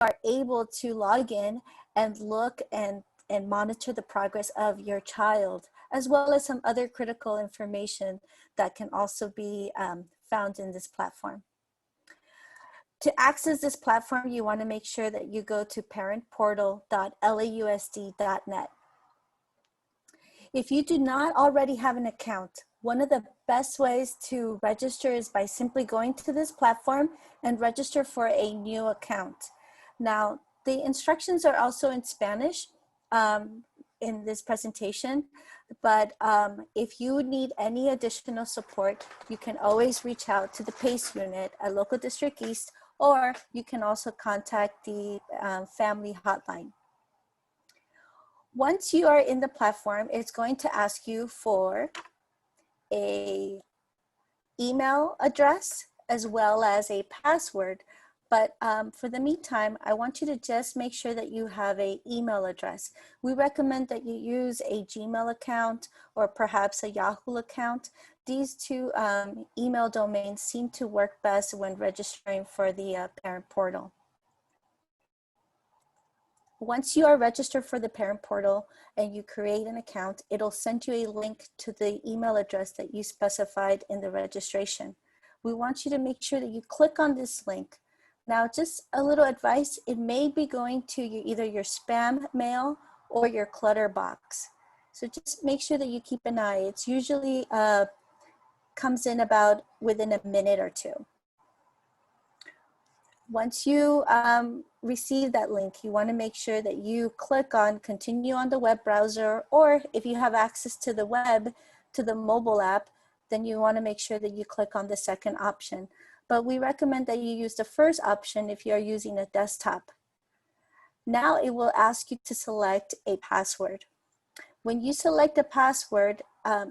are able to log in and look and monitor the progress of your child, as well as some other critical information that can also be found in this platform. To access this platform, you want to make sure that you go to parentportal.lausd.net. If you do not already have an account, one of the best ways to register is by simply going to this platform and register for a new account. Now, the instructions are also in Spanish in this presentation, but if you need any additional support, you can always reach out to the PACE unit at Local District East, or you can also contact the family hotline. Once you are in the platform, it's going to ask you for an email address as well as a password. But for the meantime, I want you to just make sure that you have an email address. We recommend that you use a Gmail account or perhaps a Yahoo account. These two email domains seem to work best when registering for the Parent Portal. Once you are registered for the Parent Portal and you create an account, it'll send you a link to the email address that you specified in the registration. We want you to make sure that you click on this link. Now, just a little advice, it may be going to either your spam mail or your clutter box. So just make sure that you keep an eye. It's usually comes in about within a minute or two. Once you receive that link, you want to make sure that you click on continue on the web browser, or if you have access to the web, to the mobile app, then you want to make sure that you click on the second option. But we recommend that you use the first option if you're using a desktop. Now it will ask you to select a password. When you select a password,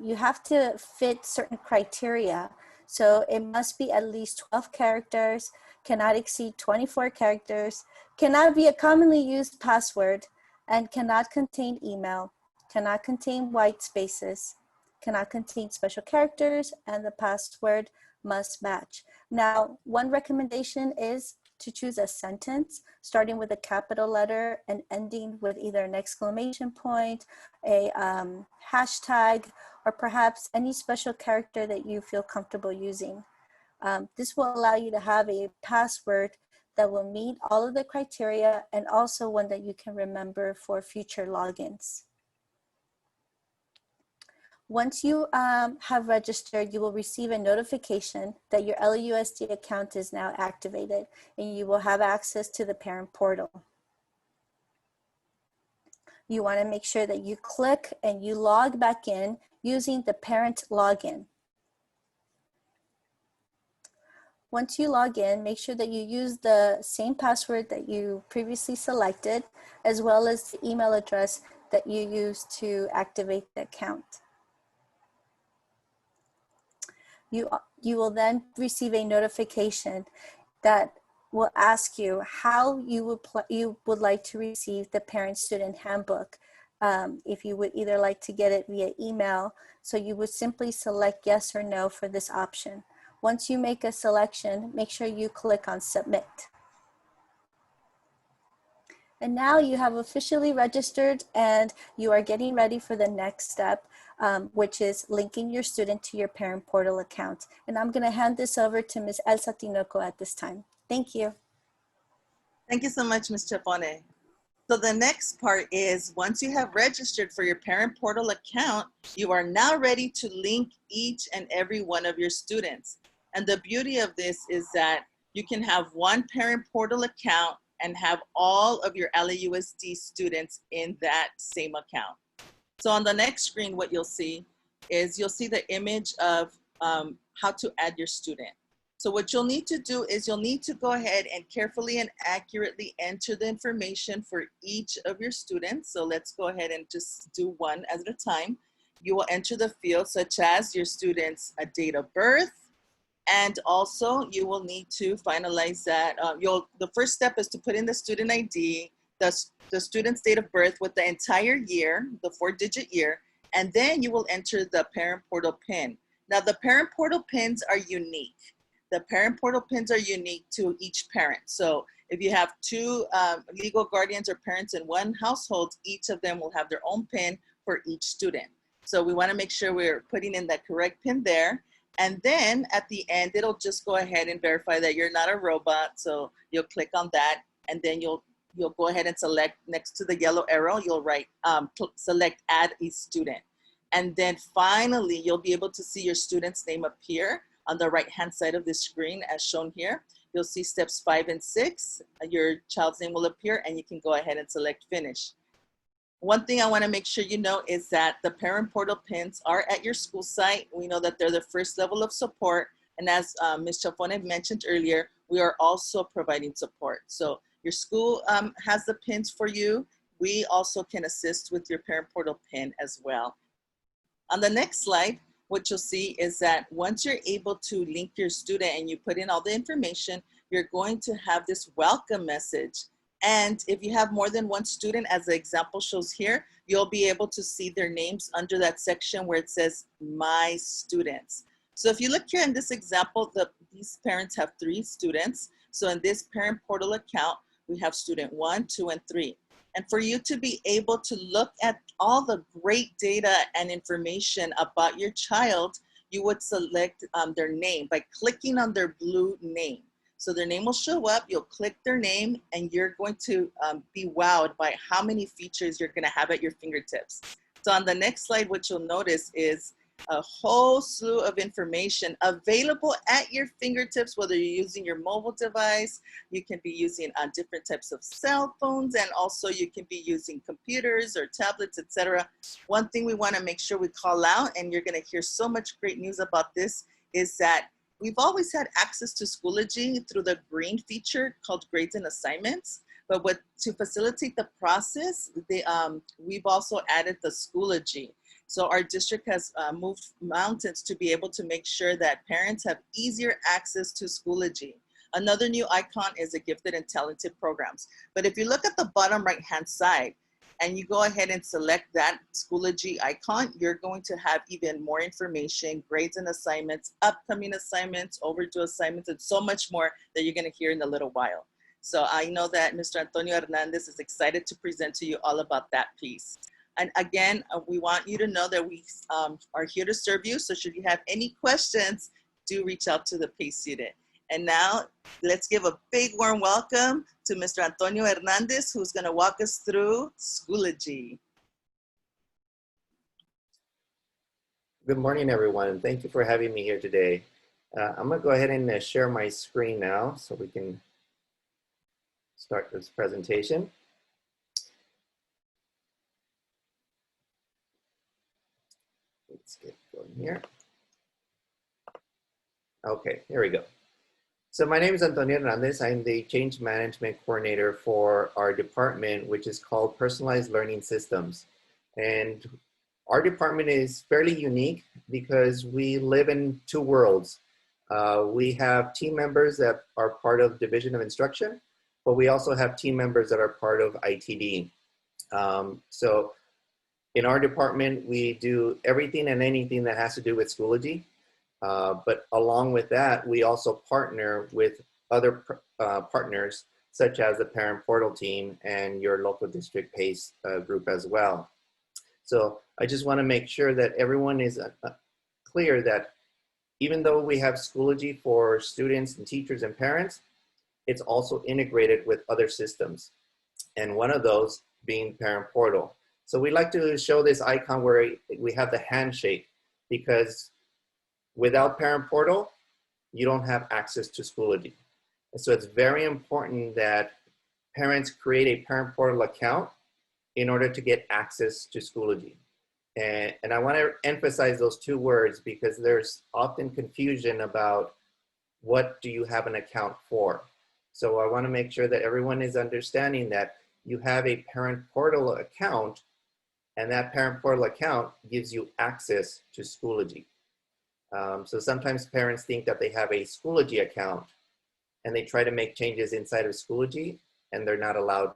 you have to fit certain criteria. So it must be at least 12 characters, cannot exceed 24 characters, cannot be a commonly used password, and cannot contain email, cannot contain white spaces, cannot contain special characters, and the password must match. Now, one recommendation is to choose a sentence starting with a capital letter and ending with either an exclamation point, a hashtag, or perhaps any special character that you feel comfortable using. This will allow you to have a password that will meet all of the criteria and also one that you can remember for future logins. Once you have registered, you will receive a notification that your LAUSD account is now activated and you will have access to the Parent Portal. You want to make sure that you click and you log back in using the parent login. Once you log in, make sure that you use the same password that you previously selected, as well as the email address that you used to activate the account. You will then receive a notification that will ask you how you would like to receive the parent-student handbook. If you would either like to get it via email, so you would simply select yes or no for this option. Once you make a selection, make sure you click on submit. And now you have officially registered and you are getting ready for the next step, which is linking your student to your Parent Portal account. And I'm going to hand this over to Ms. Elsa Tinoco at this time. Thank you. Thank you so much, Ms. Chapone. So the next part is, once you have registered for your Parent Portal account, you are now ready to link each and every one of your students. And the beauty of this is that you can have one Parent Portal account and have all of your LAUSD students in that same account. So on the next screen, what you'll see is you'll see the image of how to add your student. So what you'll need to do is you'll need to go ahead and carefully and accurately enter the information for each of your students. So let's go ahead and just do one at a time. You will enter the fields such as your student's date of birth, and also you will need to finalize that. The first step is to put in the student ID, the student's date of birth with the entire year, the 4-digit year, and then you will enter the Parent Portal PIN. Now the Parent Portal PINs are unique. the parent portal pins are unique to each parent. So if you have two legal guardians or parents in one household, each of them will have their own pin for each student. So we want to make sure we're putting in that correct pin there. And then at the end, it'll just go ahead and verify that you're not a robot. So you'll click on that, and then you'll go ahead and select next to the yellow arrow, you'll write, select add a student. And then finally, you'll be able to see your student's name appear on the right-hand side of the screen as shown here. You'll see steps 5 and 6. Your child's name will appear, and you can go ahead and select finish. One thing I want to make sure you know is that the parent portal pins are at your school site. We know that they're the first level of support. And as Ms. Chafone mentioned earlier, we are also providing support. So your school has the pins for you. We also can assist with your parent portal pin as well. On the next slide, what you'll see is that once you're able to link your student and you put in all the information, you're going to have this welcome message. And if you have more than one student, as the example shows here, you'll be able to see their names under that section where it says My Students. So if you look here in this example, these parents have 3 students. So in this parent portal account, we have student 1, 2, and 3. And for you to be able to look at all the great data and information about your child, you would select their name by clicking on their blue name. So their name will show up, you'll click their name, and you're going to be wowed by how many features you're gonna have at your fingertips. So on the next slide, what you'll notice is a whole slew of information available at your fingertips, whether you're using your mobile device, you can be using different types of cell phones, and also you can be using computers or tablets, etc. One thing we wanna make sure we call out, and you're gonna hear so much great news about this, is that we've always had access to Schoology through the green feature called Grades and Assignments, but to facilitate the process, we've also added the Schoology. So our district has moved mountains to be able to make sure that parents have easier access to Schoology. Another new icon is the Gifted and Talented programs. But if you look at the bottom right-hand side, and you go ahead and select that Schoology icon, you're going to have even more information, grades and assignments, upcoming assignments, overdue assignments, and so much more that you're gonna hear in a little while. So I know that Mr. Antonio Hernandez is excited to present to you all about that piece. And again, we want you to know that we are here to serve you. So should you have any questions, do reach out to the PACE student. And now let's give a big warm welcome to Mr. Antonio Hernandez, who's gonna walk us through Schoology. Good morning, everyone. Thank you for having me here today. I'm gonna go ahead and share my screen now so we can start this presentation. Let's get going here. Okay, here we go. So my name is Antonio Hernandez. I'm the Change Management Coordinator for our department, which is called Personalized Learning Systems. And our department is fairly unique because we live in 2 worlds. We have team members that are part of Division of Instruction, but we also have team members that are part of ITD. So in our department, we do everything and anything that has to do with Schoology. But along with that, we also partner with other partners, such as the Parent Portal team and your local district PACE group as well. So I just want to make sure that everyone is clear that even though we have Schoology for students and teachers and parents, it's also integrated with other systems. And one of those being Parent Portal. So we like to show this icon where we have the handshake, because without Parent Portal, you don't have access to Schoology. And so it's very important that parents create a Parent Portal account in order to get access to Schoology. And I want to emphasize those 2 words because there's often confusion about what do you have an account for. So I want to make sure that everyone is understanding that you have a Parent Portal account, and that Parent Portal account gives you access to Schoology. So sometimes parents think that they have a Schoology account and they try to make changes inside of Schoology and they're not allowed.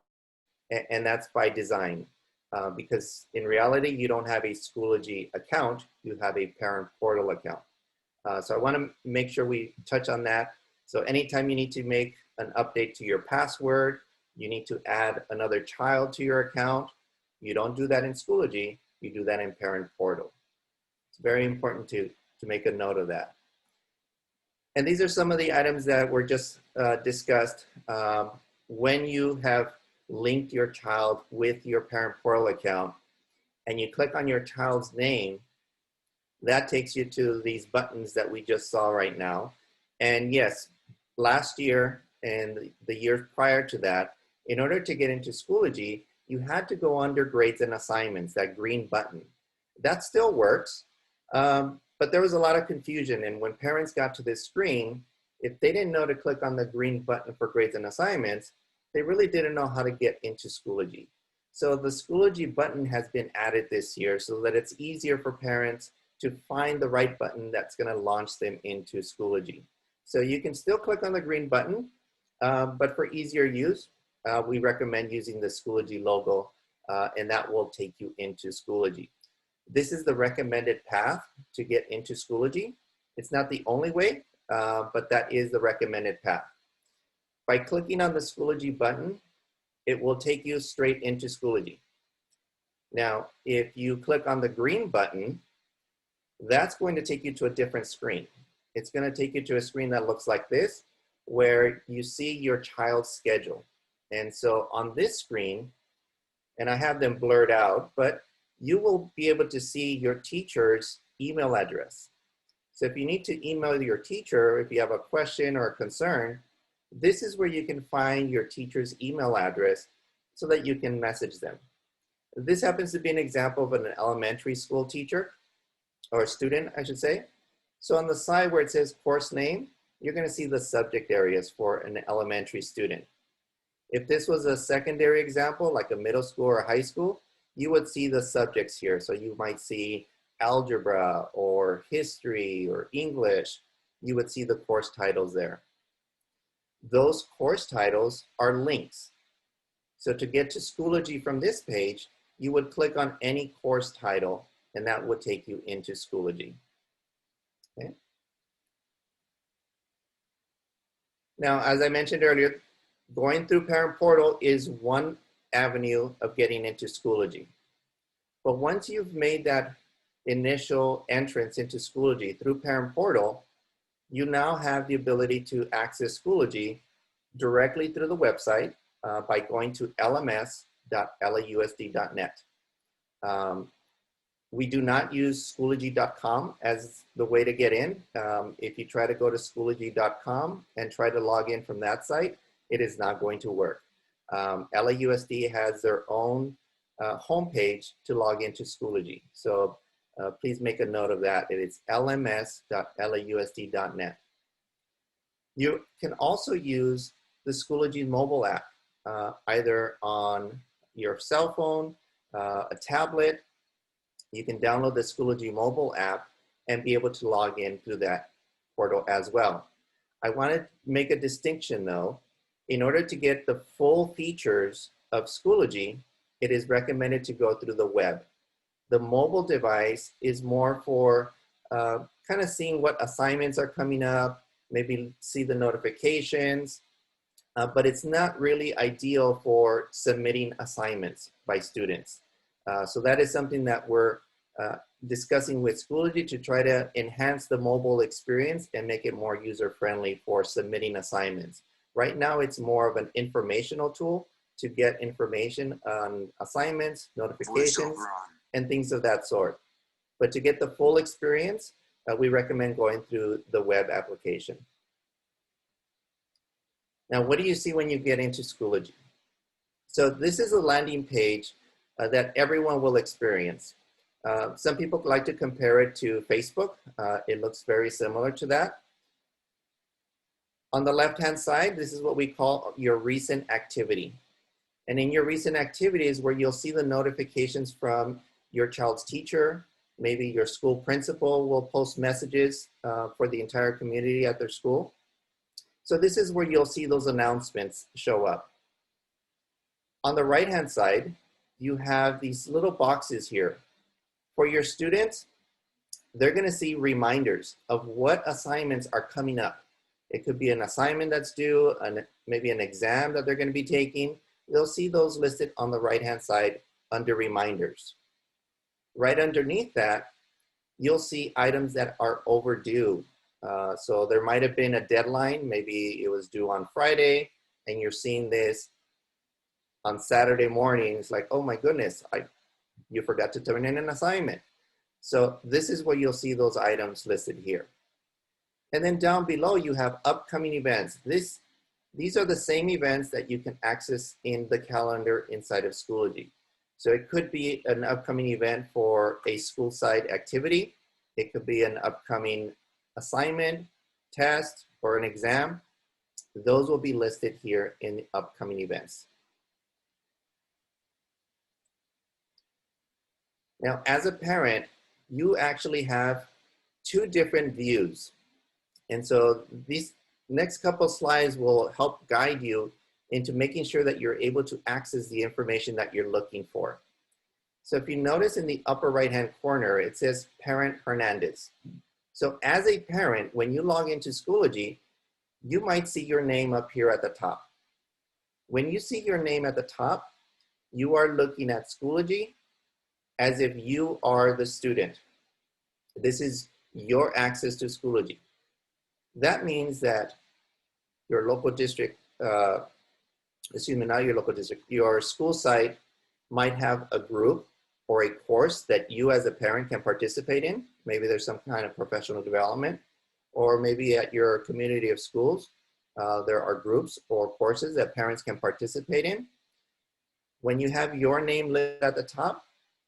And that's by design, because in reality, you don't have a Schoology account, you have a Parent Portal account. So I want to make sure we touch on that. So anytime you need to make an update to your password, you need to add another child to your account. You don't do that in Schoology, you do that in Parent Portal. It's very important to make a note of that. And these are some of the items that were just discussed. When you have linked your child with your Parent Portal account and you click on your child's name, that takes you to these buttons that we just saw right now. And yes, last year and the years prior to that, in order to get into Schoology, you had to go under grades and assignments, that green button. That still works, but there was a lot of confusion. And when parents got to this screen, if they didn't know to click on the green button for grades and assignments, they really didn't know how to get into Schoology. So the Schoology button has been added this year so that it's easier for parents to find the right button that's going to launch them into Schoology. So you can still click on the green button, but for easier use, we recommend using the Schoology logo, and that will take you into Schoology. This is the recommended path to get into Schoology. It's not the only way, but that is the recommended path. By clicking on the Schoology button, it will take you straight into Schoology. Now, if you click on the green button, that's going to take you to a different screen. It's going to take you to a screen that looks like this, where you see your child's schedule. And so on this screen, and I have them blurred out, but you will be able to see your teacher's email address. So if you need to email your teacher, if you have a question or a concern, this is where you can find your teacher's email address so that you can message them. This happens to be an example of an elementary school teacher, or student, I should say. So on the side where it says course name, you're going to see the subject areas for an elementary student. If this was a secondary example, like a middle school or high school, you would see the subjects here. So you might see algebra or history or English. You would see the course titles there. Those course titles are links. So to get to Schoology from this page, you would click on any course title and that would take you into Schoology. Okay. Now, as I mentioned earlier, going through Parent Portal is one avenue of getting into Schoology. But once you've made that initial entrance into Schoology through Parent Portal, you now have the ability to access Schoology directly through the website by going to lms.lausd.net. We do not use Schoology.com as the way to get in. If you try to go to Schoology.com and try to log in from that site, it is not going to work. LAUSD has their own homepage to log into Schoology. So please make a note of that. It is lms.lausd.net. You can also use the Schoology mobile app, either on your cell phone, a tablet. You can download the Schoology mobile app and be able to log in through that portal as well. I want to make a distinction though. In order to get the full features of Schoology, it is recommended to go through the web. The mobile device is more for kind of seeing what assignments are coming up, maybe see the notifications, but it's not really ideal for submitting assignments by students. So that is something that we're discussing with Schoology to try to enhance the mobile experience and make it more user-friendly for submitting assignments. Right now, it's more of an informational tool to get information on assignments, notifications, and things of that sort. But to get the full experience, we recommend going through the web application. Now, what do you see when you get into Schoology? So this is a landing page that everyone will experience. Some people like to compare it to Facebook. It looks very similar to that. On the left-hand side, this is what we call your recent activity. And in your recent activities where you'll see the notifications from your child's teacher, maybe your school principal will post messages for the entire community at their school. So this is where you'll see those announcements show up. On the right-hand side, you have these little boxes here. For your students, they're going to see reminders of what assignments are coming up. It could be an assignment that's due, maybe an exam that they're going to be taking. They'll see those listed on the right-hand side under reminders. Right underneath that, you'll see items that are overdue. So there might have been a deadline, maybe it was due on Friday, and you're seeing this on Saturday morning. It's like, oh my goodness, you forgot to turn in an assignment. So this is where you'll see those items listed here. And then down below, you have upcoming events. These are the same events that you can access in the calendar inside of Schoology. So it could be an upcoming event for a school site activity. It could be an upcoming assignment, test, or an exam. Those will be listed here in the upcoming events. Now, as a parent, you actually have two different views. And so these next couple slides will help guide you into making sure that you're able to access the information that you're looking for. So if you notice in the upper right-hand corner, it says Parent Hernandez. So as a parent, when you log into Schoology, you might see your name up here at the top. When you see your name at the top, you are looking at Schoology as if you are the student. This is your access to Schoology. That means that your local district, not your local district, your school site might have a group or a course that you as a parent can participate in. Maybe there's some kind of professional development, or maybe at your community of schools, there are groups or courses that parents can participate in. When you have your name listed at the top,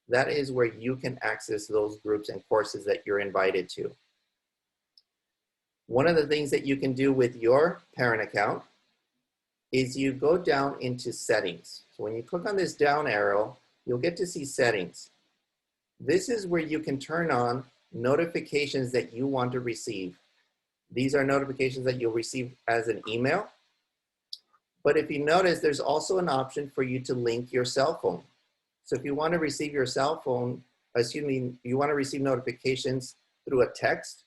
that is where you can access those groups and courses that you're invited to. One of the things that you can do with your parent account is you go down into settings. So when you click on this down arrow, you'll get to see settings. This is where you can turn on notifications that you want to receive. These are notifications that you'll receive as an email. But if you notice, there's also an option for you to link your cell phone. So if you want to receive your cell phone, you want to receive notifications through a text,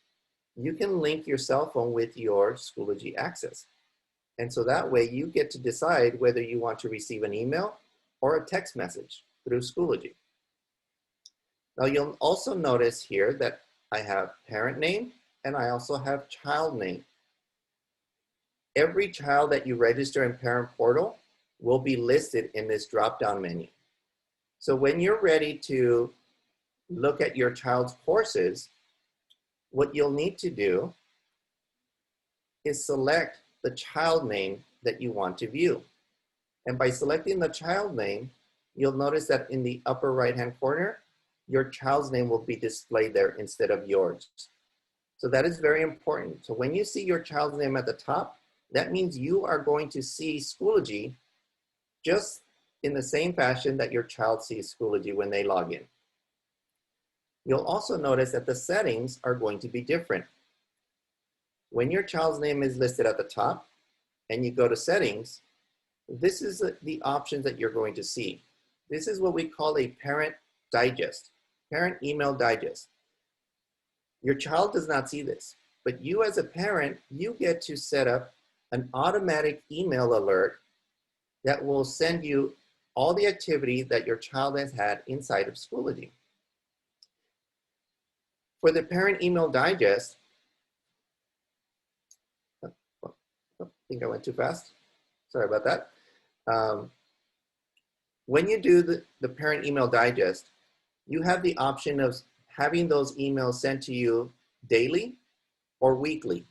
you can link your cell phone with your Schoology access. And so that way you get to decide whether you want to receive an email or a text message through Schoology. Now you'll also notice here that I have parent name and I also have child name. Every child that you register in Parent Portal will be listed in this drop-down menu. So when you're ready to look at your child's courses, what you'll need to do is select the child name that you want to view. And by selecting the child name, you'll notice that in the upper right-hand corner, your child's name will be displayed there instead of yours. So that is very important. So when you see your child's name at the top, that means you are going to see Schoology just in the same fashion that your child sees Schoology when they log in. You'll also notice that the settings are going to be different. When your child's name is listed at the top and you go to settings, this is the options that you're going to see. This is what we call a parent digest, parent email digest. Your child does not see this, but you as a parent, you get to set up an automatic email alert that will send you all the activity that your child has had inside of Schoology. For the parent email digest, I think I went too fast. Sorry about that. When you do the parent email digest, you have the option of having those emails sent to you daily or weekly.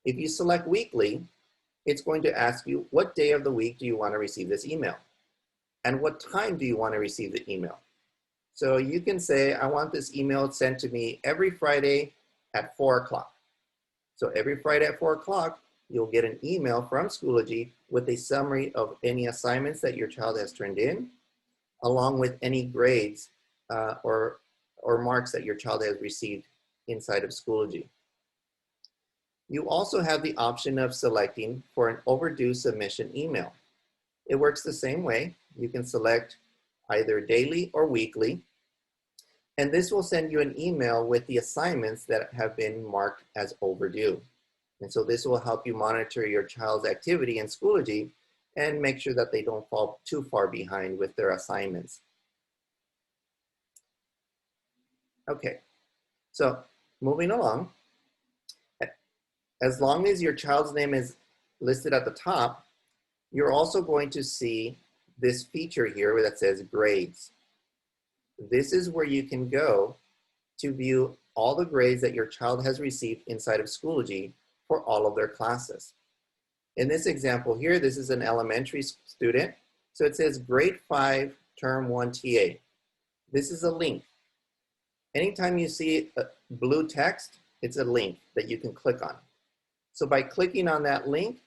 If you select weekly, it's going to ask you what day of the week do you want to receive this email? And what time do you want to receive the email? So you can say, I want this email sent to me every Friday at 4 o'clock. So every Friday at 4 o'clock, you'll get an email from Schoology with a summary of any assignments that your child has turned in, along with any grades or marks that your child has received inside of Schoology. You also have the option of selecting for an overdue submission email. It works the same way. You can select either daily or weekly. And this will send you an email with the assignments that have been marked as overdue. And so this will help you monitor your child's activity in Schoology and make sure that they don't fall too far behind with their assignments. Okay, so moving along, as long as your child's name is listed at the top, you're also going to see this feature here that says grades. This is where you can go to view all the grades that your child has received inside of Schoology for all of their classes. In this example here, this is an elementary student. So it says grade 5, term 1 TA. This is a link. Anytime you see a blue text, it's a link that you can click on. So by clicking on that link,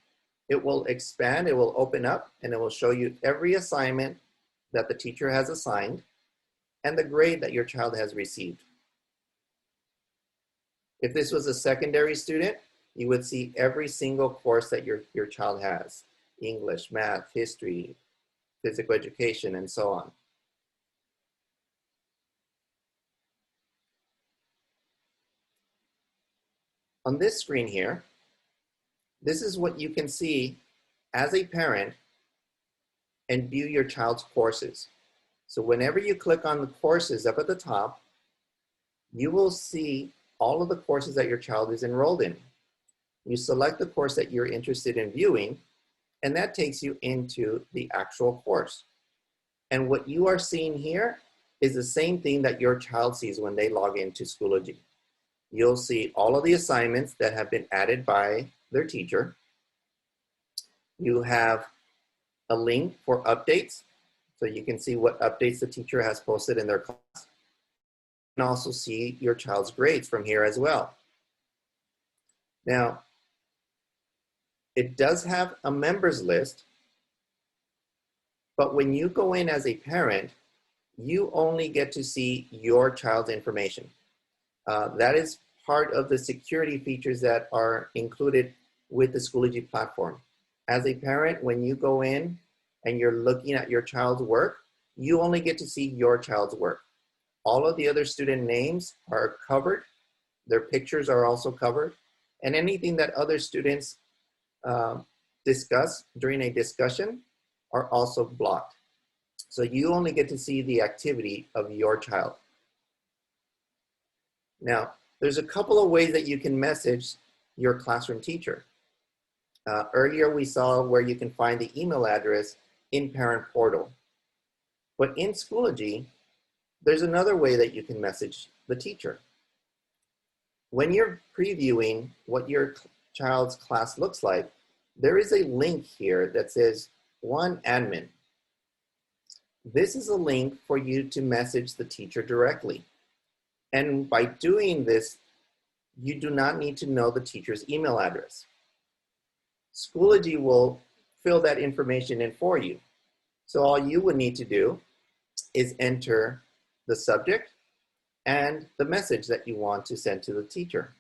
it will expand, it will open up, and it will show you every assignment that the teacher has assigned and the grade that your child has received. If this was a secondary student, you would see every single course that your child has: English, math, history, physical education, and so on. On this screen here, this is what you can see as a parent and view your child's courses. So whenever you click on the courses up at the top, you will see all of the courses that your child is enrolled in. You select the course that you're interested in viewing, and that takes you into the actual course. And what you are seeing here is the same thing that your child sees when they log into Schoology. You'll see all of the assignments that have been added by their teacher. You have a link for updates, so you can see what updates the teacher has posted in their class. You can also see your child's grades from here as well. Now, it does have a members list, but when you go in as a parent, you only get to see your child's information. That is part of the security features that are included with the Schoology platform. As a parent, when you go in and you're looking at your child's work, you only get to see your child's work. All of the other student names are covered. Their pictures are also covered. And anything that other students discuss during a discussion are also blocked. So you only get to see the activity of your child. Now, there's a couple of ways that you can message your classroom teacher. Earlier we saw where you can find the email address in Parent Portal. But in Schoology, there's another way that you can message the teacher. When you're previewing what your child's class looks like, there is a link here that says One Admin. This is a link for you to message the teacher directly. And by doing this, you do not need to know the teacher's email address. Schoology will fill that information in for you. So all you would need to do is enter the subject and the message that you want to send to the teacher.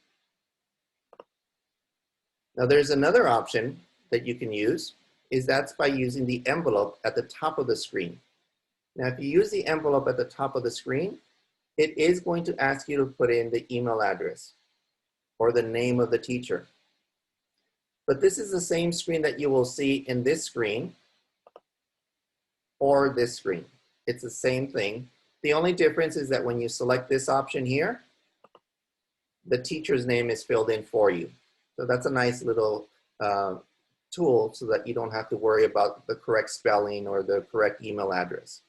Now there's another option that you can use, is that's by using the envelope at the top of the screen. Now if you use the envelope at the top of the screen, it is going to ask you to put in the email address or the name of the teacher. But this is the same screen that you will see in this screen or this screen. It's the same thing. The only difference is that when you select this option here, the teacher's name is filled in for you. So that's a nice little tool so that you don't have to worry about the correct spelling or the correct email address.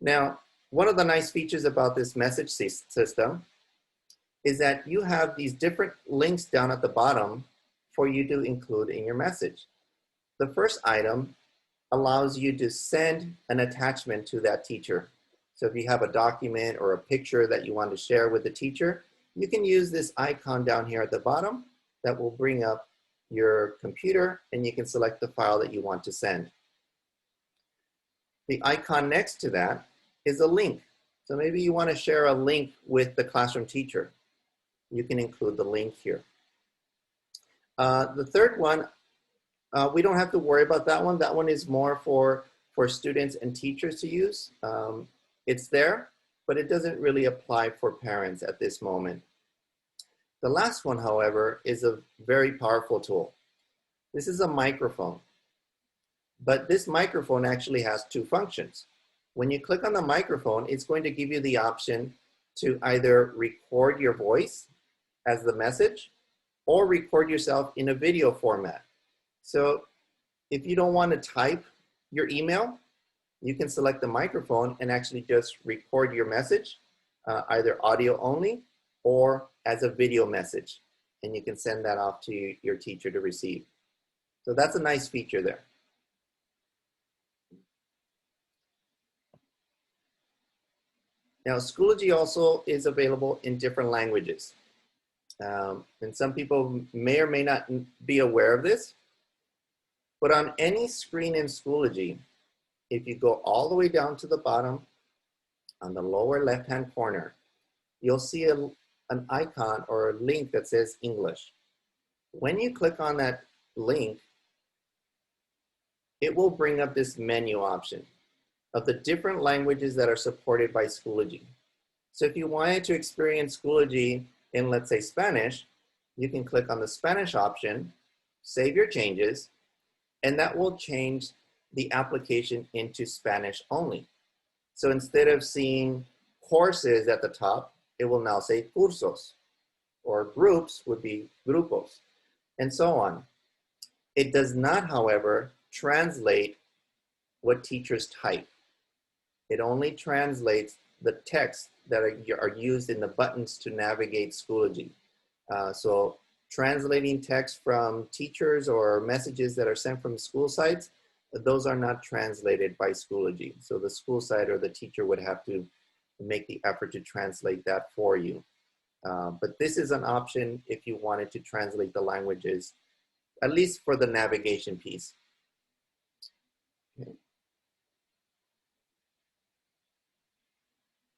Now, one of the nice features about this message system is that you have these different links down at the bottom for you to include in your message. The first item allows you to send an attachment to that teacher. So if you have a document or a picture that you want to share with the teacher, you can use this icon down here at the bottom that will bring up your computer and you can select the file that you want to send. The icon next to that is a link. So maybe you want to share a link with the classroom teacher. You can include the link here. The third one, we don't have to worry about that one. That one is more for students and teachers to use. It's there, but it doesn't really apply for parents at this moment. The last one, however, is a very powerful tool. This is a microphone, but this microphone actually has two functions. When you click on the microphone, it's going to give you the option to either record your voice as the message or record yourself in a video format. So if you don't want to type your email, you can select the microphone and actually just record your message, either audio only or as a video message. And you can send that off to your teacher to receive. So that's a nice feature there. Now, Schoology also is available in different languages. And some people may or may not be aware of this, but on any screen in Schoology, if you go all the way down to the bottom, on the lower left-hand corner, you'll see an icon or a link that says English. When you click on that link, it will bring up this menu option of the different languages that are supported by Schoology. So if you wanted to experience Schoology in, let's say, Spanish, you can click on the Spanish option, save your changes, and that will change the application into Spanish only. So instead of seeing courses at the top, it will now say cursos, or groups would be grupos, and so on. It does not, however, translate what teachers type. It only translates the text that are used in the buttons to navigate Schoology. So translating text from teachers or messages that are sent from school sites, those are not translated by Schoology. So the school site or the teacher would have to make the effort to translate that for you. But this is an option if you wanted to translate the languages, at least for the navigation piece. Okay.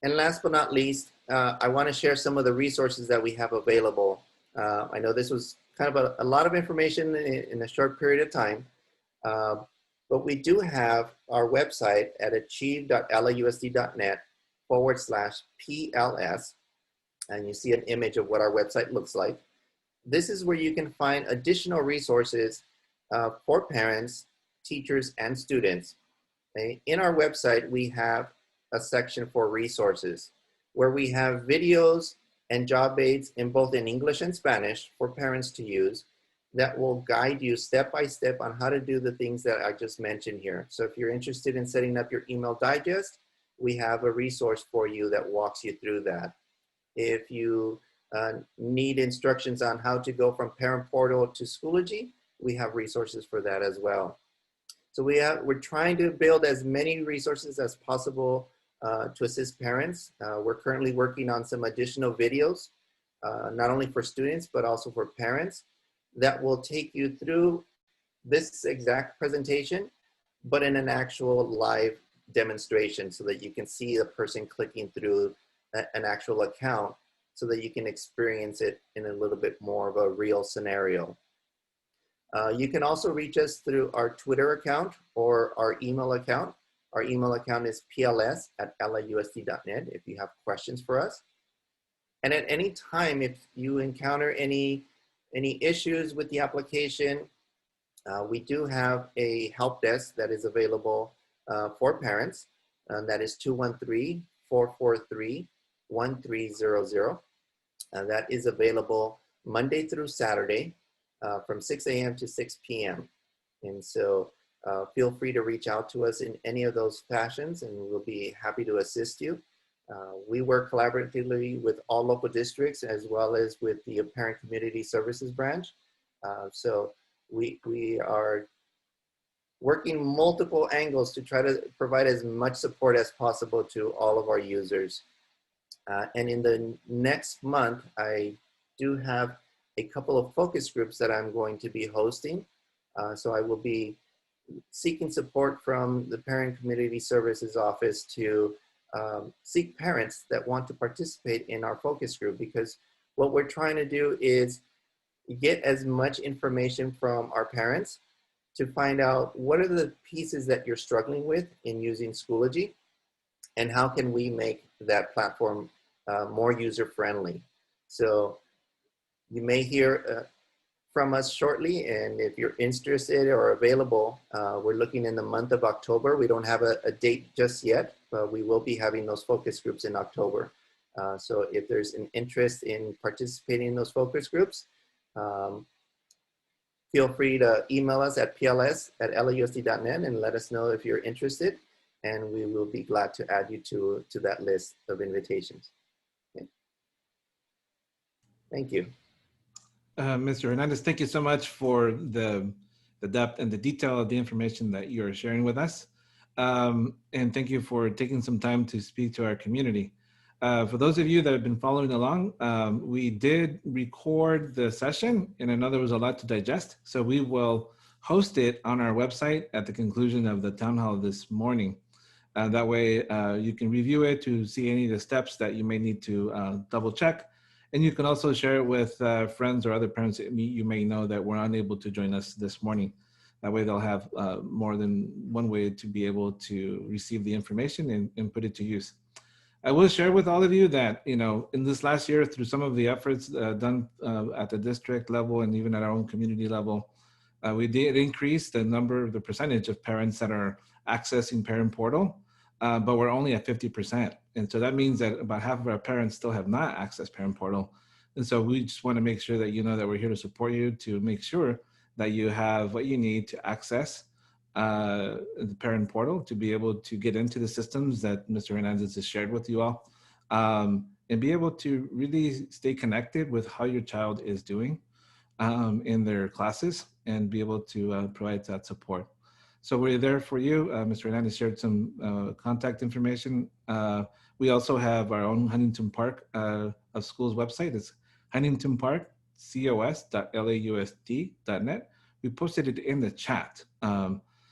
And last but not least, I want to share some of the resources that we have available. I know this was kind of a lot of information in a short period of time, but we do have our website at achieve.lausd.net/PLS, and you see an image of what our website looks like. This is where you can find additional resources for parents, teachers, and students. Okay? In our website, we have a section for resources where we have videos and job aids in both in English and Spanish for parents to use that will guide you step by step on how to do the things that I just mentioned here. So if you're interested in setting up your email digest, we have a resource for you that walks you through that. If you need instructions on how to go from Parent Portal to Schoology, we have resources for that as well. So we're trying to build as many resources as possible to assist parents. We're currently working on some additional videos, not only for students, but also for parents, that will take you through this exact presentation, but in an actual live demonstration so that you can see the person clicking through an actual account so that you can experience it in a little bit more of a real scenario. You can also reach us through our Twitter account or our email account. Our email account is pls@lausd.net if you have questions for us. And at any time, if you encounter any issues with the application, we do have a help desk that is available for parents. That is 213-443-1300. That is available Monday through Saturday from 6 a.m. to 6 p.m. And so feel free to reach out to us in any of those fashions and we'll be happy to assist you. We work collaboratively with all local districts as well as with the Parent Community Services branch. So we are working multiple angles to try to provide as much support as possible to all of our users. And in the next month, I do have a couple of focus groups that I'm going to be hosting. So I will be seeking support from the Parent Community Services Office to seek parents that want to participate in our focus group, because what we're trying to do is get as much information from our parents to find out what are the pieces that you're struggling with in using Schoology, and how can we make that platform more user-friendly. So you may hear from us shortly, and if you're interested or available, we're looking in the month of October. We don't have a date just yet, but we will be having those focus groups in October. So if there's an interest in participating in those focus groups, feel free to email us at pls@lausd.net and let us know if you're interested, and we will be glad to add you to that list of invitations. Okay. Thank you. Mr. Hernandez, thank you so much for the depth and the detail of the information that you're sharing with us. And thank you for taking some time to speak to our community. For those of you that have been following along, we did record the session, and I know there was a lot to digest. So we will host it on our website at the conclusion of the town hall this morning. That way you can review it to see any of the steps that you may need to double check. And you can also share it with friends or other parents that you may know that were unable to join us this morning. That way they'll have more than one way to be able to receive the information and put it to use. I will share with all of you that, you know, in this last year, through some of the efforts done at the district level and even at our own community level, we did increase the percentage of parents that are accessing Parent Portal, but we're only at 50%. And so that means that about half of our parents still have not accessed Parent Portal. And so we just want to make sure that you know that we're here to support you, to make sure that you have what you need to access the Parent Portal to be able to get into the systems that Mr. Hernandez has shared with you all, and be able to really stay connected with how your child is doing in their classes and be able to provide that support. So we're there for you. Mr. Hernandez shared some contact information. We also have our own Huntington Park of Schools website. It's huntingtonparkcos.lausd.net. We posted it in the chat.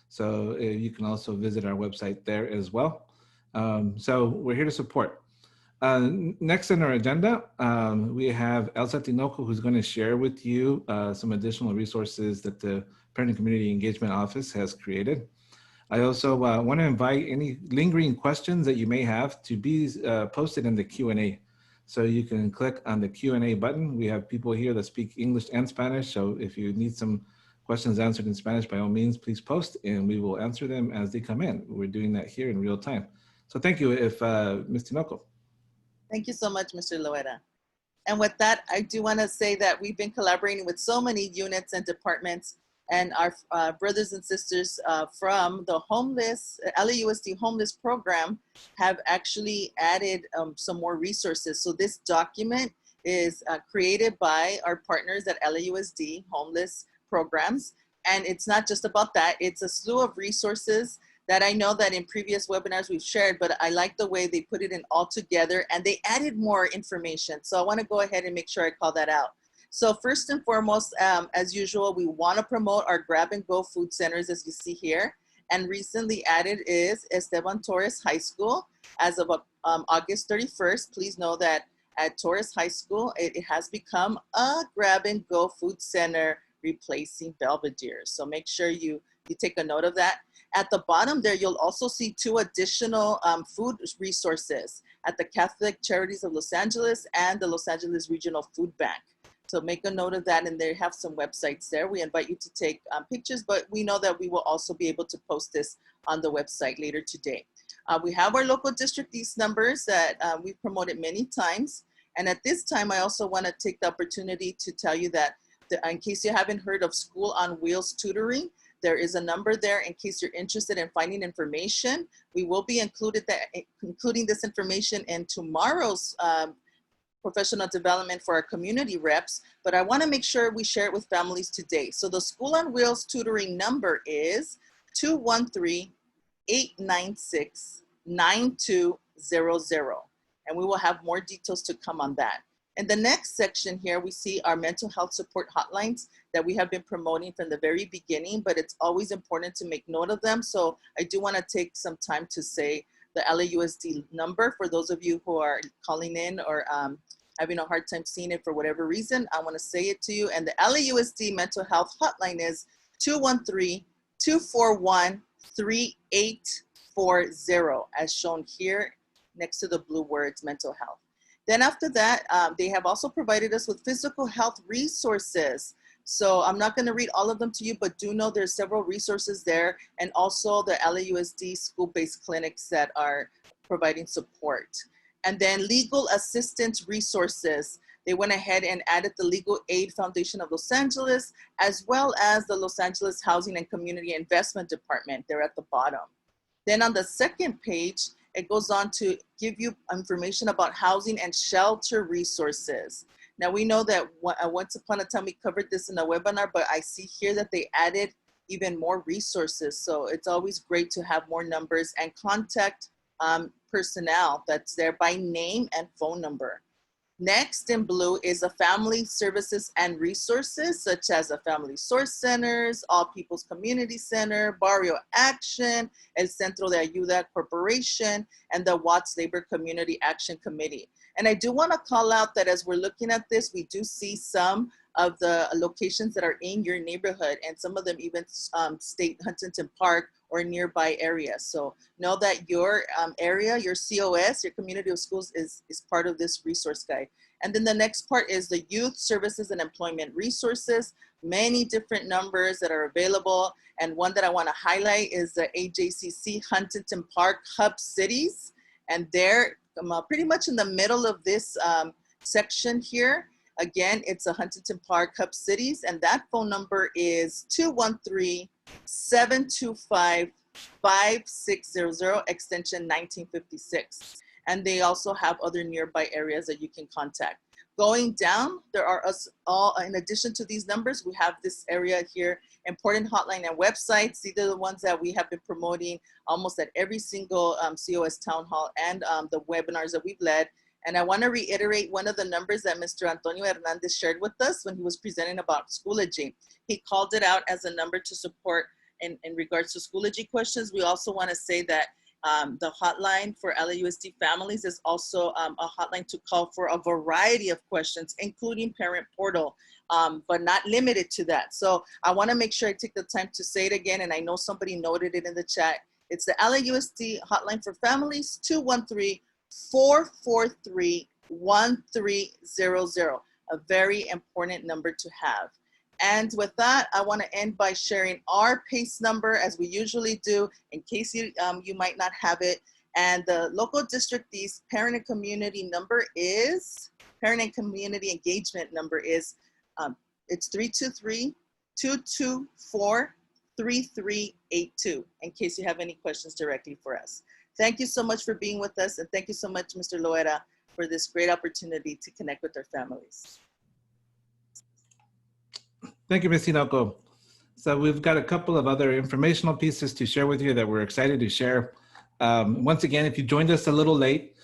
So you can also visit our website there as well. So we're here to support. Next on our agenda, we have Elsa Tinoco, who's going to share with you some additional resources that the Parent and Community Engagement Office has created. I also want to invite any lingering questions that you may have to be posted in the Q&A. So you can click on the Q&A button. We have people here that speak English and Spanish. So if you need some questions answered in Spanish, by all means, please post and we will answer them as they come in. We're doing that here in real time. So thank you, Ms. Tinoco. Thank you so much, Mr. Loera. And with that, I do want to say that we've been collaborating with so many units and departments, and our brothers and sisters from the LAUSD homeless program have actually added some more resources. So this document is created by our partners at LAUSD homeless programs. And it's not just about that, it's a slew of resources that I know that in previous webinars we've shared, but I like the way they put it in all together and they added more information. So I want to go ahead and make sure I call that out. So first and foremost, as usual, we want to promote our grab and go food centers, as you see here. And recently added is Esteban Torres High School. As of August 31st, please know that at Torres High School, it has become a grab and go food center replacing Belvedere. So make sure you take a note of that. At the bottom there, you'll also see 2 additional food resources at the Catholic Charities of Los Angeles and the Los Angeles Regional Food Bank. So make a note of that, and they have some websites there. We invite you to take pictures, but we know that we will also be able to post this on the website later today. We have our local District East numbers that we've promoted many times. And at this time, I also want to take the opportunity to tell you that in case you haven't heard of School on Wheels tutoring, there is a number there in case you're interested in finding information. We will be including this information in tomorrow's professional development for our community reps, but I want to make sure we share it with families today. So the School on Wheels tutoring number is 213-896-9200. And we will have more details to come on that. In the next section here, we see our mental health support hotlines that we have been promoting from the very beginning, but it's always important to make note of them. So I do want to take some time to say the LAUSD number for those of you who are calling in or having a hard time seeing it for whatever reason. I want to say it to you. And the LAUSD mental health hotline is 213-241-3845. 640, as shown here next to the blue words mental health. Then after that, they have also provided us with physical health resources. So I'm not going to read all of them to you, but do know there's several resources there, and also the LAUSD school-based clinics that are providing support. And then legal assistance resources. They went ahead and added the Legal Aid Foundation of Los Angeles, as well as the Los Angeles Housing and Community Investment Department. They're at the bottom. Then on the second page, it goes on to give you information about housing and shelter resources. Now we know that once upon a time we covered this in a webinar, but I see here that they added even more resources. So it's always great to have more numbers and contact personnel that's there by name and phone number. Next in blue is the family services and resources, such as the Family Source Centers, All People's Community Center, Barrio Action, El Centro de Ayuda Corporation, and the Watts Labor Community Action Committee. And I do want to call out that as we're looking at this, we do see some of the locations that are in your neighborhood, and some of them even state Huntington Park or nearby areas. So know that your area, your COS, your community of schools is part of this resource guide. And then the next part is the youth services and employment resources, many different numbers that are available. And one that I want to highlight is the AJCC Huntington Park Hub Cities. And they're pretty much in the middle of this section here. Again, it's a Huntington Park Hub Cities, and that phone number is 213-725-5600, extension 1956. And they also have other nearby areas that you can contact. Going down, there are in addition to these numbers, we have this area here, important hotline and websites. These are the ones that we have been promoting almost at every single COS town hall and the webinars that we've led. And I want to reiterate one of the numbers that Mr. Antonio Hernandez shared with us when he was presenting about Schoology. He called it out as a number to support in regards to Schoology questions. We also want to say that the hotline for LAUSD families is also a hotline to call for a variety of questions, including Parent Portal, but not limited to that. So I want to make sure I take the time to say it again, and I know somebody noted it in the chat. It's the LAUSD hotline for families, 213-443-1300, a very important number to have. And with that, I want to end by sharing our PACE number, as we usually do, in case you might not have it. And the local district East parent and community number is, parent and community engagement number is, it's 323-224-3382, in case you have any questions directly for us. Thank you so much for being with us, and thank you so much, Mr. Loera, for this great opportunity to connect with our families. Thank you, Ms. Hinoko. So we've got a couple of other informational pieces to share with you that we're excited to share. Once again, if you joined us a little late,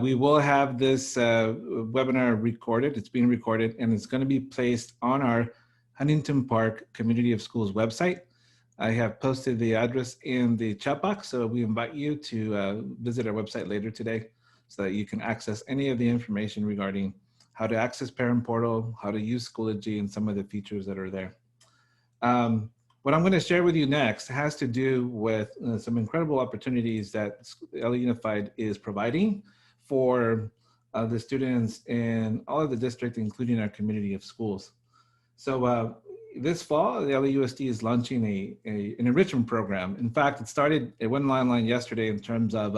we will have this webinar recorded. It's being recorded, and it's going to be placed on our Huntington Park Community of Schools website. I have posted the address in the chat box, so we invite you to visit our website later today so that you can access any of the information regarding how to access Parent Portal, how to use Schoology, and some of the features that are there. What I'm going to share with you next has to do with some incredible opportunities that LA Unified is providing for the students in all of the district, including our community of schools. So this fall, the LAUSD is launching an enrichment program. In fact, it went online yesterday in terms of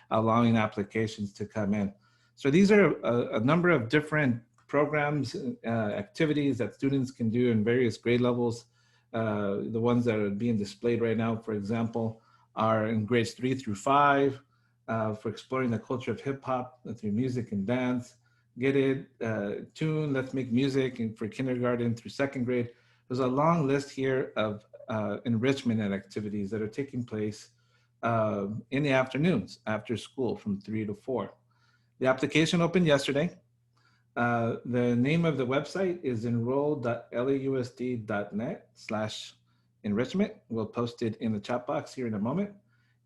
allowing applications to come in. So these are a number of different programs, activities that students can do in various grade levels. The ones that are being displayed right now, for example, are in grades 3 through 5 for exploring the culture of hip hop through music and dance. Get It, Tune, Let's Make Music, and for kindergarten through 2nd grade. There's a long list here of enrichment and activities that are taking place in the afternoons after school from 3 to 4. The application opened yesterday. The name of the website is enroll.lausd.net/enrichment. We'll post it in the chat box here in a moment,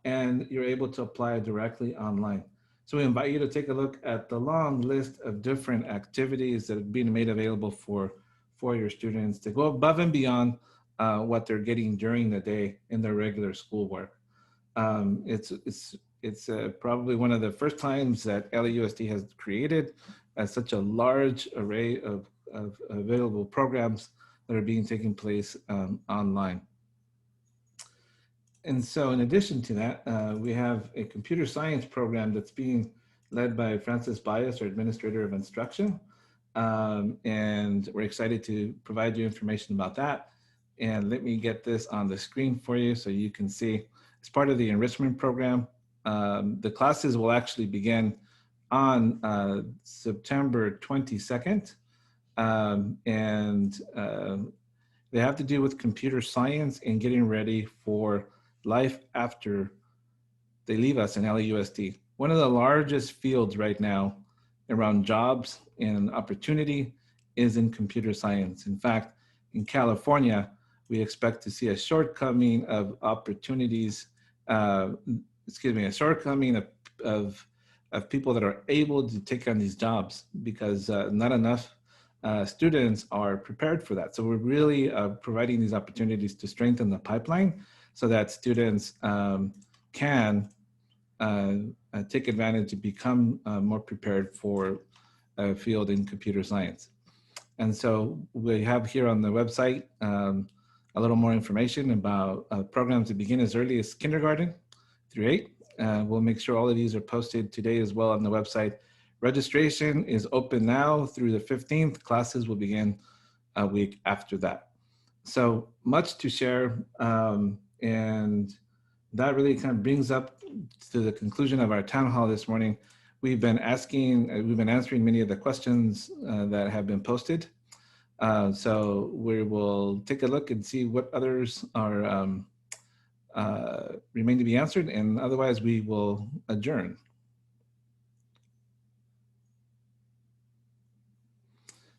and you're able to apply directly online. So we invite you to take a look at the long list of different activities that are being made available for your students to go above and beyond what they're getting during the day in their regular schoolwork. It's probably one of the first times that LAUSD has created such a large array of available programs that are being taken place online. And so in addition to that, we have a computer science program that's being led by Francis Bias, our Administrator of Instruction. And we're excited to provide you information about that. And let me get this on the screen for you so you can see. As part of the enrichment program, the classes will actually begin on September 22nd. They have to do with computer science and getting ready for life after they leave us in LAUSD. One of the largest fields right now around jobs and opportunity is in computer science. In fact, in California, we expect to see a shortcoming of opportunities, a shortcoming of people that are able to take on these jobs because not enough students are prepared for that. So we're really providing these opportunities to strengthen the pipeline so that students can take advantage to become more prepared for a field in computer science. And so we have here on the website a little more information about programs that begin as early as kindergarten through 8. We'll make sure all of these are posted today as well on the website. Registration is open now through the 15th. Classes will begin a week after that. So much to share. And that really kind of brings up to the conclusion of our town hall this morning. We've been answering many of the questions that have been posted. So we will take a look and see what others are remain to be answered, and otherwise we will adjourn.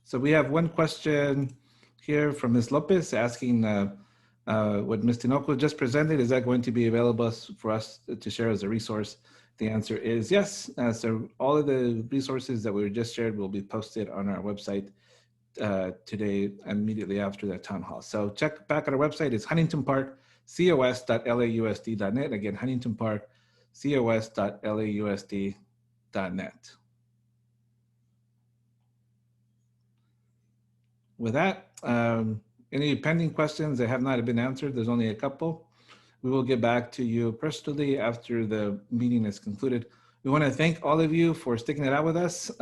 So we have one question here from Ms. Lopez asking what Ms. Tinoco just presented, is that going to be available for us to share as a resource? The answer is yes. So all of the resources that we just shared will be posted on our website today, immediately after the town hall. So check back at our website. It's huntingtonpark.cos.lausd.net. Again, huntingtonpark.cos.lausd.net. With that, any pending questions that have not been answered, there's only a couple. We will get back to you personally after the meeting is concluded. We want to thank all of you for sticking it out with us.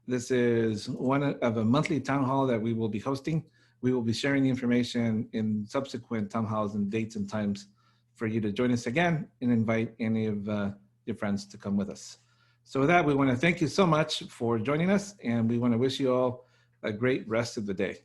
This is one of a monthly town hall that we will be hosting. We will be sharing the information in subsequent town halls and dates and times for you to join us again and invite any of your friends to come with us. So with that, we want to thank you so much for joining us, and we want to wish you all a great rest of the day.